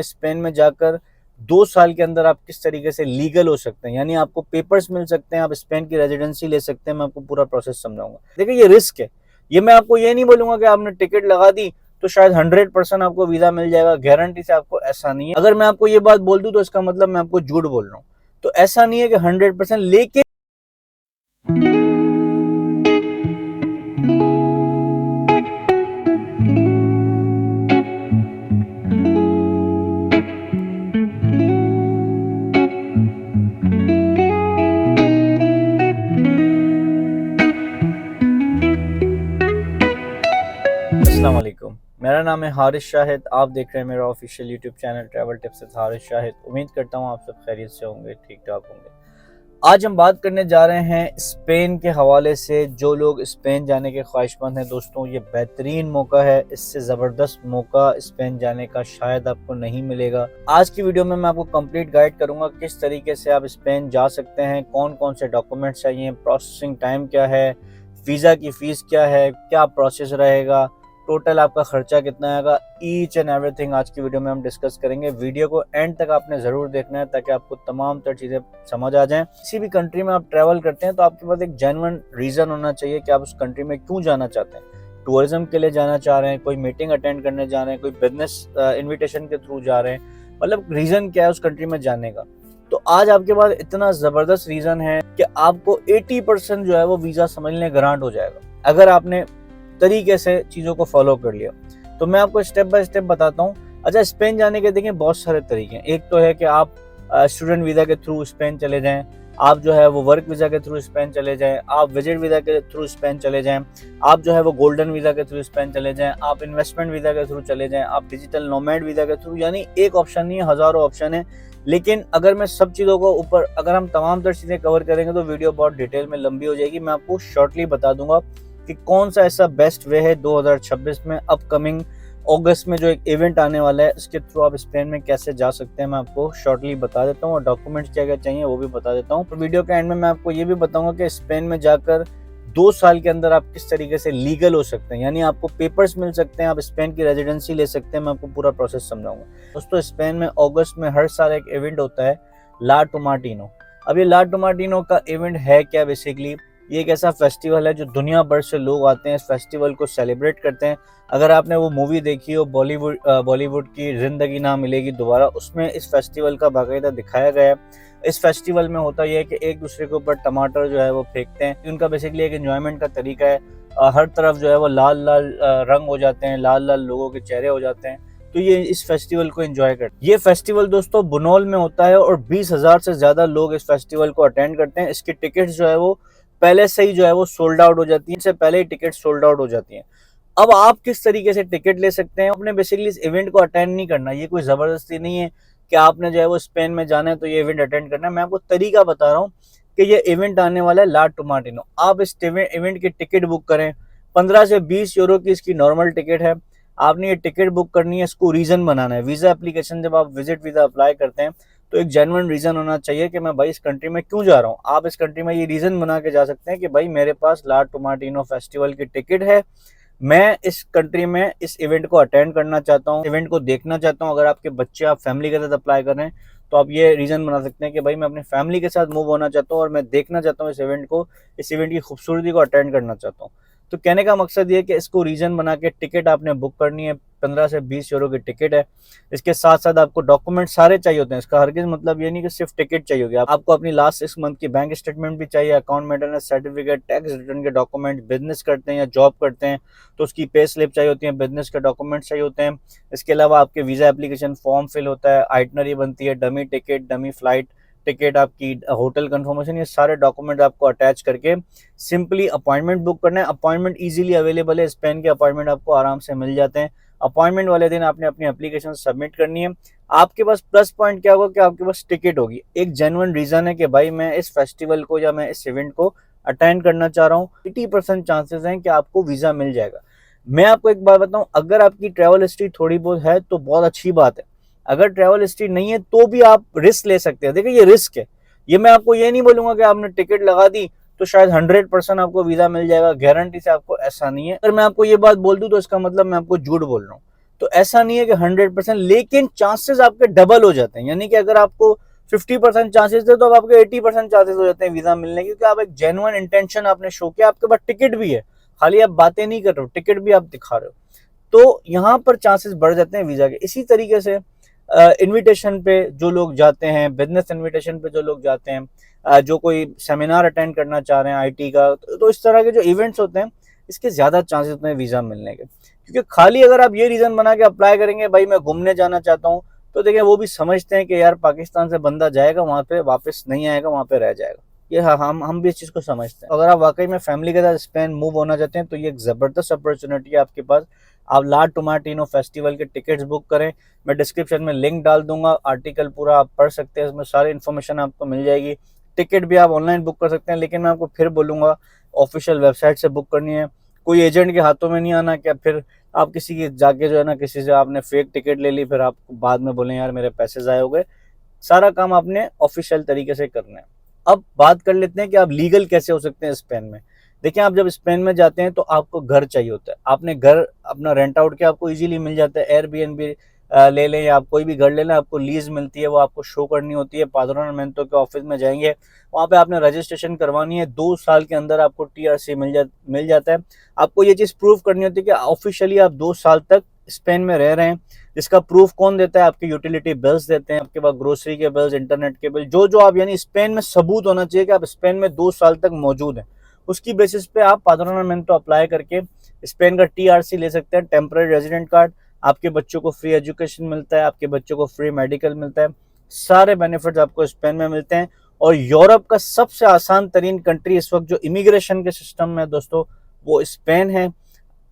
Spain में जाकर 2 साल के अंदर आप किस तरीके से लीगल हो सकते हैं, यानी आपको पेपर्स मिल सकते हैं, आप स्पेन की रेजिडेंसी ले सकते हैं। मैं आपको पूरा प्रोसेस समझाऊंगा। देखिए ये रिस्क है, ये मैं आपको ये नहीं बोलूंगा कि आपने टिकट लगा दी तो शायद 100% आपको वीजा मिल जाएगा गारंटी से, आपको ऐसा नहीं है। अगर मैं आपको ये बात बोल दूं तो इसका मतलब मैं आपको झूठ बोल रहा हूँ। तो ऐसा नहीं है कि 100%, लेकिन अस्सलाम वालेकुम, मेरा नाम है हारिस शाहिद। आप देख रहे हैं मेरा official YouTube channel travel tips with Haris Shahid. उम्मीद करता हूँ आप सब खैरियत से होंगे, ठीक ठाक होंगे। आज हम बात करने जा रहे हैं स्पेन के हवाले से। जो लोग स्पेन जाने के ख्वाहिशमंद हैं दोस्तों, ये बेहतरीन मौका है। इससे ज़बरदस्त मौका स्पेन जाने का शायद आपको नहीं मिलेगा। आज की वीडियो में मैं आपको कंप्लीट गाइड करूंगा किस तरीके से आप स्पेन जा सकते हैं, कौन कौन से डॉक्यूमेंट्स चाहिए, प्रोसेसिंग टाइम क्या है, वीज़ा की फ़ीस क्या है, क्या प्रोसेस रहेगा, टोटल आपका खर्चा कितना आएगा, ईच एंड एवरीथिंग आज की वीडियो में हम डिस्कस करेंगे। वीडियो को एंड तक आपने ज़रूर देखना है ताकि आपको तमाम तर चीज़ें समझ आ जाएं। किसी भी कंट्री में आप ट्रैवल करते हैं तो आपके पास एक जेन्युइन रीज़न होना चाहिए कि आप उस कंट्री में क्यों जाना चाहते हैं। टूरिज्म के लिए जाना चाह रहे हैं, कोई मीटिंग अटेंड करने जा रहे हैं, कोई बिजनेस इन्विटेशन के थ्रू जा रहे हैं, मतलब रीज़न क्या है उस कंट्री में जाने का। तो आज आपके पास इतना ज़बरदस्त रीज़न है कि आपको 80% जो है वो वीज़ा समझ लें ग्रांट हो जाएगा अगर आपने तरीके से चीज़ों को फॉलो कर लिया। तो मैं आपको स्टेप बाय स्टेप बताता हूँ। अच्छा, स्पेन जाने के देखिए बहुत सारे तरीके हैं। एक तो है कि आप स्टूडेंट वीज़ा के थ्रू स्पेन चले जाएं, आप जो है वो वर्क वीज़ा के थ्रू स्पेन चले जाएं, आप विजिट वीज़ा के थ्रू स्पेन चले जाएं, आप जो है वो गोल्डन वीज़ा के थ्रू स्पेन चले जाएं, आप इन्वेस्टमेंट वीज़ा के थ्रू चले जाएं, आप डिजिटल नोमैड वीज़ा के थ्रू। यानी एक ऑप्शन नहीं है, हज़ारों ऑप्शन है। लेकिन अगर मैं सब चीज़ों को ऊपर अगर हम तमाम तर चीज़ें कवर करेंगे तो वीडियो बहुत डिटेल में लंबी हो जाएगी। मैं आपको शॉर्टली बता दूंगा कि कौन सा ऐसा बेस्ट वे है 2026 में अपकमिंग अगस्त में जो एक इवेंट आने वाला है उसके थ्रू आप स्पेन में कैसे जा सकते हैं। मैं आपको शॉर्टली बता देता हूँ और डॉक्यूमेंट्स क्या क्या चाहिए वो भी बता देता हूँ। तो वीडियो के एंड में मैं आपको ये भी बताऊंगा कि स्पेन में जाकर 2 साल के अंदर आप किस तरीके से लीगल हो सकते हैं, यानी आपको पेपर्स मिल सकते हैं, आप स्पेन की रेजिडेंसी ले सकते हैं। मैं आपको पूरा प्रोसेस समझाऊंगा। दोस्तों, स्पेन में अगस्त में हर साल एक इवेंट होता है, ला टोमाटिनो। अब ये ला टोमाटिनो का इवेंट है क्या? बेसिकली ये एक ऐसा फेस्टिवल है जो दुनिया भर से लोग आते हैं, इस फेस्टिवल को सेलिब्रेट करते हैं। अगर आपने वो मूवी देखी हो बॉलीवुड की जिंदगी ना मिलेगी दोबारा, उसमें इस फेस्टिवल का बाकायदा दिखाया गया है। इस फेस्टिवल में होता यह है कि एक दूसरे के ऊपर टमाटर जो है वो फेंकते हैं। उनका बेसिकली एक एंजॉयमेंट का तरीका है। हर तरफ जो है वो लाल लाल रंग हो जाते हैं, लाल लाल लोगों के चेहरे हो जाते हैं। तो ये इस फेस्टिवल को एंजॉय करते हैं। ये फेस्टिवल दोस्तों बुनोल में होता है और 20,000 से ज्यादा लोग इस फेस्टिवल को अटेंड करते हैं। इसकी टिकट्स जो है वो पहले से ही जो है वो सोल्ड आउट हो जाती है, इससे पहले ही टिकट सोल्ड आउट हो जाती हैं। अब आप किस तरीके से टिकट ले सकते हैं? आपने बेसिकली इस इवेंट को अटेंड नहीं करना, ये कोई जबरदस्ती नहीं है कि आपने जो है वो स्पेन में जाना है तो ये इवेंट अटेंड करना है। मैं आपको तरीका बता रहा हूँ कि ये इवेंट आने वाला है ला टोमाटिनो। आप इस इवेंट की टिकट बुक करें। 15 से 20 यूरो की इसकी नॉर्मल टिकट है। आपने ये टिकट बुक करनी है, इसको रीजन बनाना है। वीजा एप्लीकेशन जब आप विजिट वीजा अप्लाई करते हैं तो एक जेन्युइन रीजन होना चाहिए कि मैं भाई इस कंट्री में क्यों जा रहा हूँ। आप इस कंट्री में ये रीजन बना के जा सकते हैं कि भाई मेरे पास ला टोमाटिनो फेस्टिवल की टिकट है, मैं इस कंट्री में इस इवेंट को अटेंड करना चाहता हूँ, इवेंट को देखना चाहता हूँ। अगर आपके बच्चे आप फैमिली के साथ अप्लाई कर रहे हैं तो आप ये रीजन बना सकते हैं कि भाई मैं अपनी फैमिली के साथ मूव होना चाहता हूँ और मैं देखना चाहता हूँ इस इवेंट को, इस इवेंट की खूबसूरती को अटेंड करना चाहता हूँ। तो कहने का मकसद ये है कि इसको रीजन बना के टिकट आपने बुक करनी है। 15 से 20 यूरो की टिकट है। इसके साथ साथ आपको डॉक्यूमेंट सारे चाहिए होते हैं। इसका हरगिज मतलब ये नहीं कि सिर्फ टिकट चाहिए होगी, आपको अपनी लास्ट 6 मंथ की बैंक स्टेटमेंट भी चाहिए, account maintenance certificate, tax return के डॉक्यूमेंट, बिजनेस करते हैं या जॉब करते हैं तो उसकी पे स्लिप चाहिए होती है, बिजनेस के डॉक्यूमेंट चाहिए होते हैं। इसके अलावा आपके वीजा एप्लीकेशन फॉर्म फिल होता है, आइटनरी बनती है, dummy ticket, dummy flight ticket, आपकी होटल कंफर्मेशन, ये सारे डॉक्यूमेंट आपको अटैच करके सिंपली अपॉइंटमेंट बुक करना है। अपॉइंटमेंट इजीली अवेलेबल है, स्पेन के अपॉइंटमेंट आपको आराम से मिल जाते हैं। अपॉइंटमेंट वाले दिन आपने अपनी एप्लीकेशन सबमिट करनी है। आपके पास प्लस पॉइंट क्या होगा कि आपके पास टिकट होगी, एक जेन्युइन रीजन है कि भाई मैं इस फेस्टिवल को या मैं इस इवेंट को अटेंड करना चाह रहा हूँ। 80% चांसेस हैं कि आपको वीजा मिल जाएगा। मैं आपको एक बात बताऊं, अगर आपकी ट्रैवल हिस्ट्री थोड़ी बहुत है तो बहुत अच्छी बात है। अगर ट्रैवल हिस्ट्री नहीं है तो भी आप रिस्क ले सकते हैं। देखिए ये रिस्क है, ये मैं आपको ये नहीं बोलूंगा कि आपने टिकट लगा दी तो शायद 100% आपको वीजा मिल जाएगा गारंटी से, आपको ऐसा नहीं है। अगर मैं आपको ये बात बोल दूं तो इसका मतलब मैं आपको झूठ बोल रहा हूँ। तो ऐसा नहीं है कि 100%, लेकिन चांसेस आपके डबल हो जाते हैं। यानी कि अगर आपको 50% चांसेस थे तो अब आपके 80% चांसेस हो जाते हैं वीजा मिलने के, क्योंकि आप एक जेन्युइन इंटेंशन आपने शो किया, आपके पास टिकट भी है, खाली आप बातें नहीं कर रहे हो, टिकट भी आप दिखा रहे हो, तो यहाँ पर चांसेस बढ़ जाते हैं वीजा के। इसी तरीके से इनविटेशन पे जो लोग जाते हैं, बिजनेस इनविटेशन पे जो लोग जाते हैं, जो कोई सेमिनार अटेंड करना चाह रहे हैं आईटी का, तो इस तरह के जो इवेंट्स होते हैं, इसके ज्यादा चांसेस होते हैं वीजा मिलने के। क्योंकि खाली अगर आप ये रीजन बना के अप्लाई करेंगे, भाई मैं घूमने जाना चाहता हूँ, तो देखिए वो भी समझते हैं कि यार पाकिस्तान से बंदा जाएगा वहां पे, वापस नहीं आएगा, वहां पे रह जाएगा। ये हम भी इस चीज को समझते हैं। अगर आप वाकई में फैमिली के साथ स्पेन मूव होना चाहते हैं, तो ये एक जबरदस्त अपॉर्चुनिटी है आपके पास। आप ला टोमाटिनो फेस्टिवल के टिकट्स बुक करें, मैं डिस्क्रिप्शन में लिंक डाल दूंगा, आर्टिकल पूरा आप पढ़ सकते हैं, इसमें सारी इन्फॉर्मेशन आपको मिल जाएगी। टिकट भी आप ऑनलाइन बुक कर सकते हैं, लेकिन मैं आपको फिर बोलूंगा ऑफिशियल वेबसाइट से बुक करनी है, कोई एजेंट के हाथों में नहीं आना, क्या फिर आप किसी की जाके जो है ना, किसी से आपने फेक टिकट ले ली, फिर आप बाद में बोलें यार मेरे पैसे ज़ाय हो गए। सारा काम आपने ऑफिशियल तरीके से करना है। अब बात कर लेते हैं कि आप लीगल कैसे हो सकते हैं स्पेन में। देखिए, आप जब स्पेन में जाते हैं तो आपको घर चाहिए होता है, आपने घर अपना रेंट आउट किया, आपको इजीली मिल जाता है। एयरबीएनबी ले लें या आप कोई भी घर ले लें, आपको लीज मिलती है, वो आपको शो करनी होती है। पाद्रोनमेंटो के ऑफिस में जाएंगे, वहाँ पे आपने रजिस्ट्रेशन करवानी है, 2 साल के अंदर आपको टीआरसी मिल जाता है। आपको ये चीज़ प्रूव करनी होती है कि ऑफिशियली आप 2 साल तक स्पेन में रह रहे हैं। जिसका प्रूफ कौन देता है? आपके यूटिलिटी बिल्स देते हैं, आपके पास ग्रोसरी के बिल्स, इंटरनेट के बिल, जो जो आप, यानी स्पेन में सबूत होना चाहिए कि आप स्पेन में 2 साल तक मौजूद हैं। उसकी बेसिस पे आप पाद्रोनमेंटो अप्लाई करके स्पेन का टीआरसी ले सकते हैं, टेम्पररी रेजिडेंट कार्ड। आपके बच्चों को फ्री एजुकेशन मिलता है, आपके बच्चों को फ्री मेडिकल मिलता है, सारे बेनिफिट्स आपको स्पेन में मिलते हैं। और यूरोप का सबसे आसान तरीन कंट्री इस वक्त जो इमिग्रेशन के सिस्टम में दोस्तों, वो स्पेन है।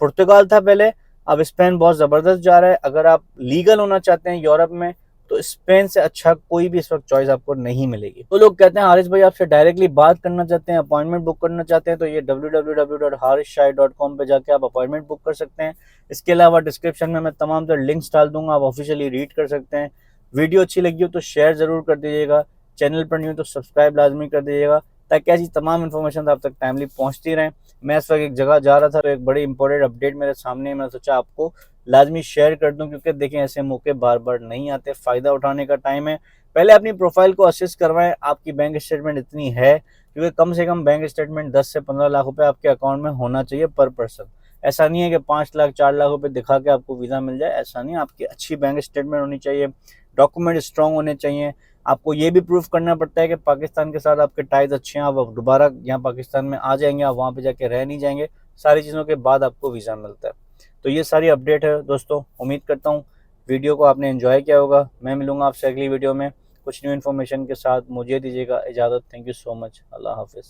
पुर्तगाल था पहले, अब स्पेन बहुत ज़बरदस्त जा रहा है। अगर आप लीगल होना चाहते हैं यूरोप में, तो स्पेन से अच्छा कोई भी इस वक्त चॉइस आपको नहीं मिलेगी। तो लोग कहते हैं हारिस भाई आपसे डायरेक्टली बात करना चाहते हैं, अपॉइंटमेंट बुक करना चाहते हैं, तो ये www.harisshahi.com पे जाके आप अपॉइंटमेंट बुक कर सकते हैं। इसके अलावा डिस्क्रिप्शन में मैं तमाम तरह लिंक्स डाल दूंगा, आप ऑफिशियली रीड कर सकते हैं। वीडियो अच्छी लगी हो तो शेयर ज़रूर कर दीजिएगा, चैनल पर नहीं हो तो सब्सक्राइब लाजमी कर दीजिएगा, ताकि ऐसी तमाम इन्फॉर्मेशन आप तक टाइमली पहुँचती रहें। मैं इस वक्त एक जगह जा रहा था, तो एक बड़ी इंपॉर्टेंट अपडेट मेरे सामने, मैं सोचा आपको लाजमी शेयर कर दूं, क्योंकि देखें ऐसे मौके बार बार नहीं आते, फ़ायदा उठाने का टाइम है। पहले अपनी प्रोफाइल को असेस करवाएं, आपकी बैंक स्टेटमेंट इतनी है, क्योंकि कम से कम बैंक स्टेटमेंट 10 से 15 लाख रुपए आपके अकाउंट में होना चाहिए पर पर्सन। ऐसा नहीं है कि 5 लाख 4 लाख रुपए दिखा के आपको वीज़ा मिल जाए, ऐसा नहीं। आपकी अच्छी बैंक स्टेटमेंट होनी चाहिए, डॉक्यूमेंट स्ट्रॉन्ग होने चाहिए। आपको ये भी प्रूफ करना पड़ता है कि पाकिस्तान के साथ आपके टाइज अच्छे हैं, आप दोबारा यहाँ पाकिस्तान में आ जाएंगे, आप वहाँ पे जाके रह नहीं जाएंगे। सारी चीज़ों के बाद आपको वीज़ा मिलता है। तो ये सारी अपडेट है दोस्तों, उम्मीद करता हूँ वीडियो को आपने एंजॉय किया होगा। मैं मिलूंगा आपसे अगली वीडियो में कुछ न्यू इन्फॉर्मेशन के साथ। मुझे दीजिएगा इजाज़त। Thank you so much. अल्लाह हाफिज़।